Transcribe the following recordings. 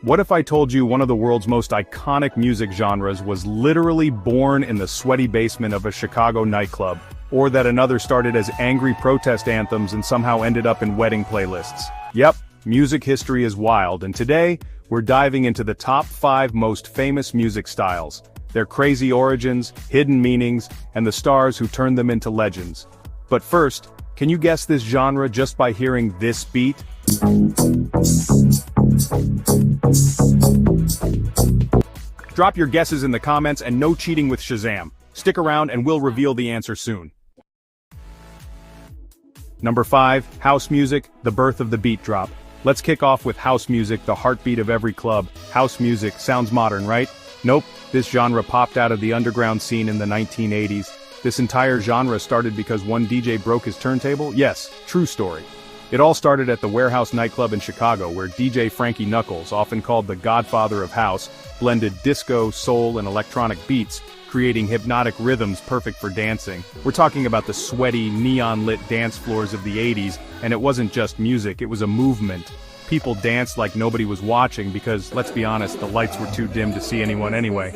What if I told you one of the world's most iconic music genres was literally born in the sweaty basement of a Chicago nightclub, or that another started as angry protest anthems and somehow ended up in wedding playlists? Yep, music history is wild, and today, we're diving into the top 5 most famous music styles, their crazy origins, hidden meanings, and the stars who turned them into legends. But first, can you guess this genre just by hearing this beat? Drop your guesses in the comments and no cheating with Shazam. Stick around and we'll reveal the answer soon. Number 5, house music, the birth of the beat drop. Let's kick off with house music, the heartbeat of every club. House music sounds modern, right? Nope, this genre popped out of the underground scene in the 1980s. This entire genre started because one DJ broke his turntable? Yes, true story. It all started at the Warehouse nightclub in Chicago, where DJ Frankie Knuckles, often called the godfather of house, blended disco, soul, and electronic beats, creating hypnotic rhythms perfect for dancing. We're talking about the sweaty, neon-lit dance floors of the 80s, and it wasn't just music, it was a movement. People danced like nobody was watching because, let's be honest, the lights were too dim to see anyone anyway.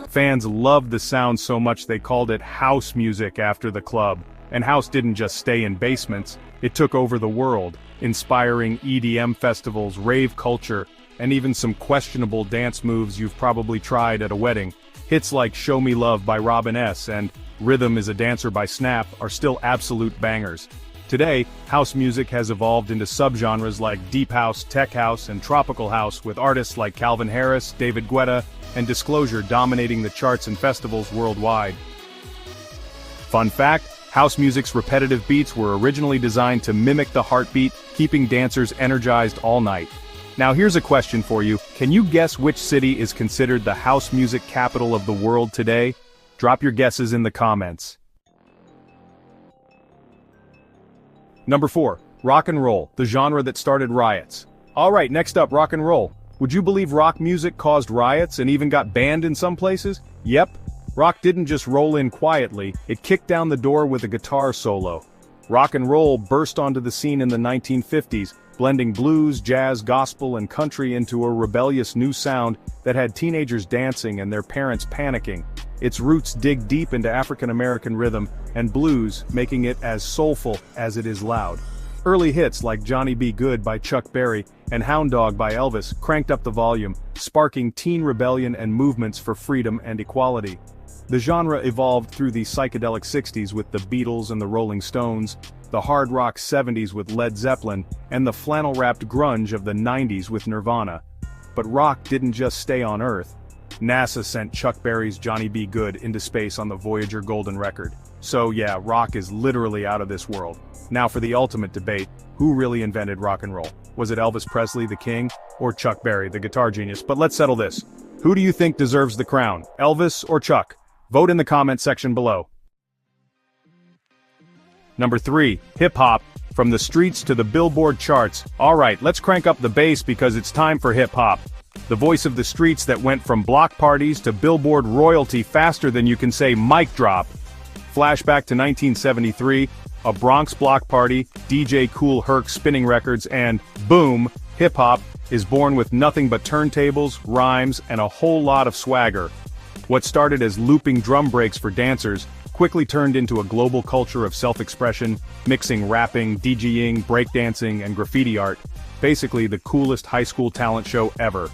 Fans loved the sound so much they called it house music after the club. And house didn't just stay in basements, it took over the world, inspiring EDM festivals, rave culture, and even some questionable dance moves you've probably tried at a wedding. Hits like Show Me Love by Robin S. and Rhythm is a Dancer by Snap are still absolute bangers. Today, house music has evolved into subgenres like deep house, tech house, and tropical house, with artists like Calvin Harris, David Guetta, and Disclosure dominating the charts and festivals worldwide. Fun fact, house music's repetitive beats were originally designed to mimic the heartbeat, keeping dancers energized all night. Now here's a question for you, can you guess which city is considered the house music capital of the world today? Drop your guesses in the comments. Number 4, rock and roll, the genre that started riots. Alright, next up, rock and roll. Would you believe rock music caused riots and even got banned in some places? Yep. Rock didn't just roll in quietly, it kicked down the door with a guitar solo. Rock and roll burst onto the scene in the 1950s, blending blues, jazz, gospel, and country into a rebellious new sound that had teenagers dancing and their parents panicking. Its roots dig deep into African American rhythm and blues, making it as soulful as it is loud. Early hits like Johnny B. Good by Chuck Berry and Hound Dog by Elvis cranked up the volume, sparking teen rebellion and movements for freedom and equality. The genre evolved through the psychedelic 60s with the Beatles and the Rolling Stones, the hard rock 70s with Led Zeppelin, and the flannel-wrapped grunge of the 90s with Nirvana. But rock didn't just stay on Earth. NASA sent Chuck Berry's Johnny B. Good into space on the Voyager Golden Record. So yeah, rock is literally out of this world. Now for the ultimate debate, who really invented rock and roll? Was it Elvis Presley, the king, or Chuck Berry, the guitar genius? But let's settle this. Who do you think deserves the crown, Elvis or Chuck? Vote in the comment section below. Number 3, hip-hop, from the streets to the Billboard charts. Alright, let's crank up the bass because it's time for hip-hop. The voice of the streets that went from block parties to Billboard royalty faster than you can say mic drop. Flashback to 1973, a Bronx block party, DJ Kool Herc spinning records, and boom, hip-hop is born with nothing but turntables, rhymes, and a whole lot of swagger. What started as looping drum breaks for dancers quickly turned into a global culture of self-expression, mixing rapping, DJing, breakdancing, and graffiti art. Basically the coolest high school talent show ever.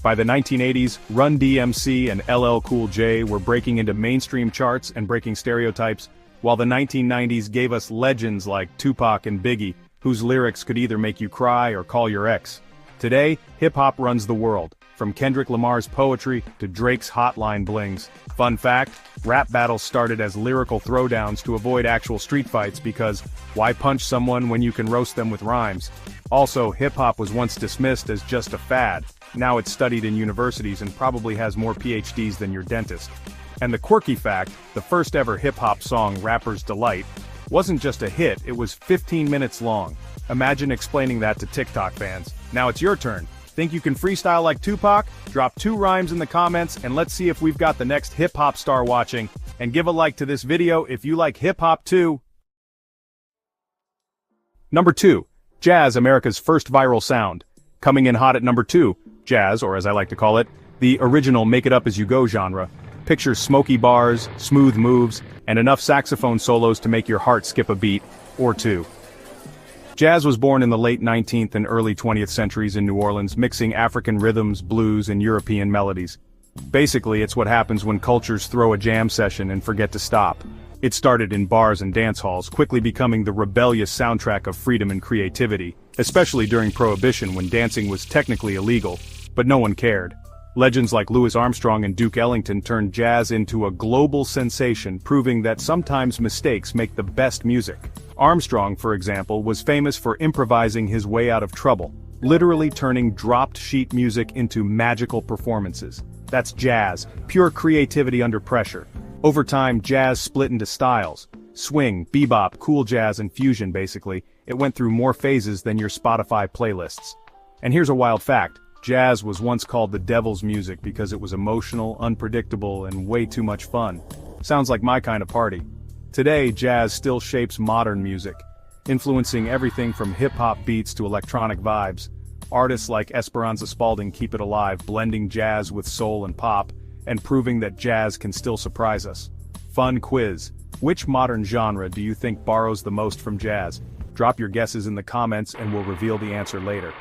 By the 1980s, Run DMC and LL Cool J were breaking into mainstream charts and breaking stereotypes, while the 1990s gave us legends like Tupac and Biggie, whose lyrics could either make you cry or call your ex. Today, hip-hop runs the world, from Kendrick Lamar's poetry to Drake's hotline blings. Fun fact, rap battles started as lyrical throwdowns to avoid actual street fights because why punch someone when you can roast them with rhymes? Also, hip-hop was once dismissed as just a fad. Now it's studied in universities and probably has more PhDs than your dentist. And the quirky fact, the first ever hip-hop song, Rapper's Delight, wasn't just a hit, it was 15 minutes long. Imagine explaining that to TikTok fans. Now it's your turn. Think you can freestyle like Tupac? Drop 2 rhymes in the comments and let's see if we've got the next hip-hop star watching. And give a like to this video if you like hip-hop too. Number 2. Jazz, America's first viral sound. Coming in hot at number 2, Jazz, or as I like to call it, the original make-it-up-as-you-go genre. Picture smoky bars, smooth moves, and enough saxophone solos to make your heart skip a beat, or two. Jazz was born in the late 19th and early 20th centuries in New Orleans, mixing African rhythms, blues, and European melodies. Basically, it's what happens when cultures throw a jam session and forget to stop. It started in bars and dance halls, quickly becoming the rebellious soundtrack of freedom and creativity, especially during Prohibition when dancing was technically illegal, but no one cared. Legends like Louis Armstrong and Duke Ellington turned jazz into a global sensation, proving that sometimes mistakes make the best music. Armstrong, for example, was famous for improvising his way out of trouble, literally turning dropped sheet music into magical performances. That's jazz, pure creativity under pressure. Over time, jazz split into styles. Swing, bebop, cool jazz, and fusion basically. It went through more phases than your Spotify playlists. And here's a wild fact. Jazz was once called the devil's music because it was emotional, unpredictable, and way too much fun. Sounds like my kind of party. Today, jazz still shapes modern music, influencing everything from hip-hop beats to electronic vibes. Artists like Esperanza Spalding keep it alive, blending jazz with soul and pop, and proving that jazz can still surprise us. Fun quiz. Which modern genre do you think borrows the most from jazz? Drop your guesses in the comments and we'll reveal the answer later.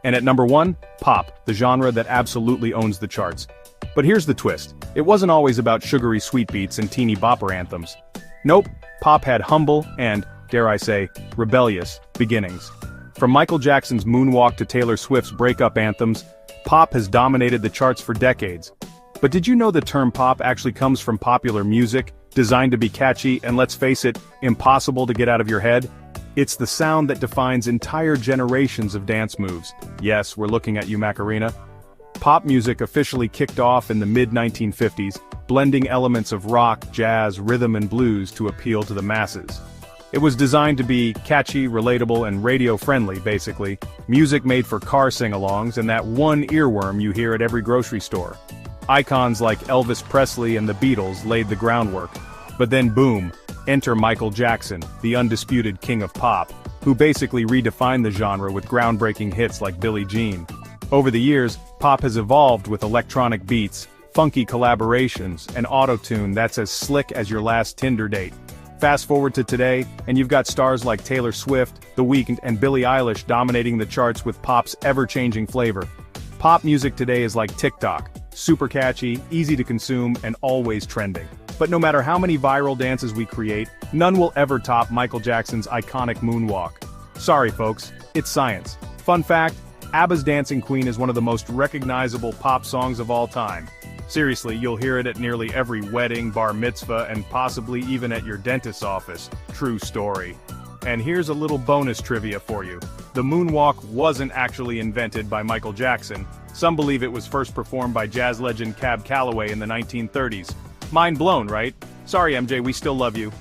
And at number 1, pop, the genre that absolutely owns the charts. But here's the twist. It wasn't always about sugary sweet beats and teeny bopper anthems. Nope, pop had humble and, dare I say, rebellious beginnings. From Michael Jackson's Moonwalk to Taylor Swift's breakup anthems, pop has dominated the charts for decades. But did you know the term pop actually comes from popular music, designed to be catchy and, let's face it, impossible to get out of your head? It's the sound that defines entire generations of dance moves. Yes, we're looking at you, Macarena. Pop music officially kicked off in the mid-1950s, blending elements of rock, jazz, rhythm and blues to appeal to the masses. It was designed to be catchy, relatable, and radio-friendly, basically. Music made for car sing-alongs and that one earworm you hear at every grocery store. Icons like Elvis Presley and the Beatles laid the groundwork. But then boom, enter Michael Jackson, the undisputed king of pop, who basically redefined the genre with groundbreaking hits like Billie Jean. Over the years, pop has evolved with electronic beats, funky collaborations, and auto-tune that's as slick as your last Tinder date. Fast forward to today, and you've got stars like Taylor Swift, The Weeknd, and Billie Eilish dominating the charts with pop's ever-changing flavor. Pop music today is like TikTok, super catchy, easy to consume, and always trending. But no matter how many viral dances we create, none will ever top Michael Jackson's iconic Moonwalk. Sorry folks, it's science. Fun fact, ABBA's Dancing Queen is one of the most recognizable pop songs of all time. Seriously, you'll hear it at nearly every wedding, bar mitzvah, and possibly even at your dentist's office. True story. And here's a little bonus trivia for you. The Moonwalk wasn't actually invented by Michael Jackson. Some believe it was first performed by jazz legend Cab Calloway in the 1930s. Mind blown, right? Sorry MJ, we still love you.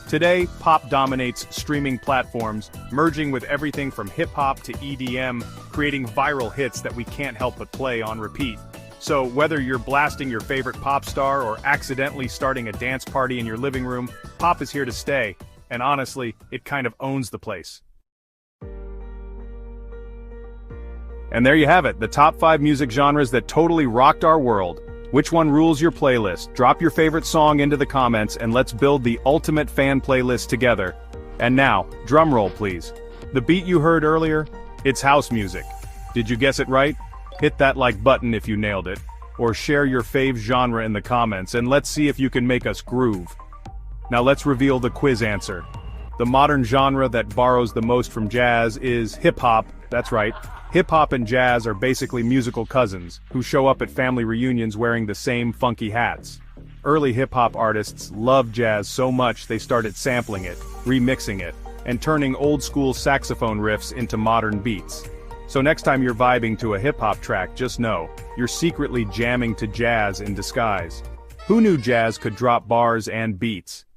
Today, pop dominates streaming platforms, merging with everything from hip-hop to EDM, creating viral hits that we can't help but play on repeat. So whether you're blasting your favorite pop star or accidentally starting a dance party in your living room, pop is here to stay, and honestly, it kind of owns the place. And there you have it, the top 5 music genres that totally rocked our world. Which one rules your playlist? Drop your favorite song into the comments and let's build the ultimate fan playlist together. And now, drumroll please. The beat you heard earlier? It's house music. Did you guess it right? Hit that like button if you nailed it. Or share your fave genre in the comments and let's see if you can make us groove. Now let's reveal the quiz answer. The modern genre that borrows the most from jazz is hip-hop. That's right. Hip-hop and jazz are basically musical cousins, who show up at family reunions wearing the same funky hats. Early hip-hop artists loved jazz so much they started sampling it, remixing it, and turning old-school saxophone riffs into modern beats. So next time you're vibing to a hip-hop track, just know, you're secretly jamming to jazz in disguise. Who knew jazz could drop bars and beats?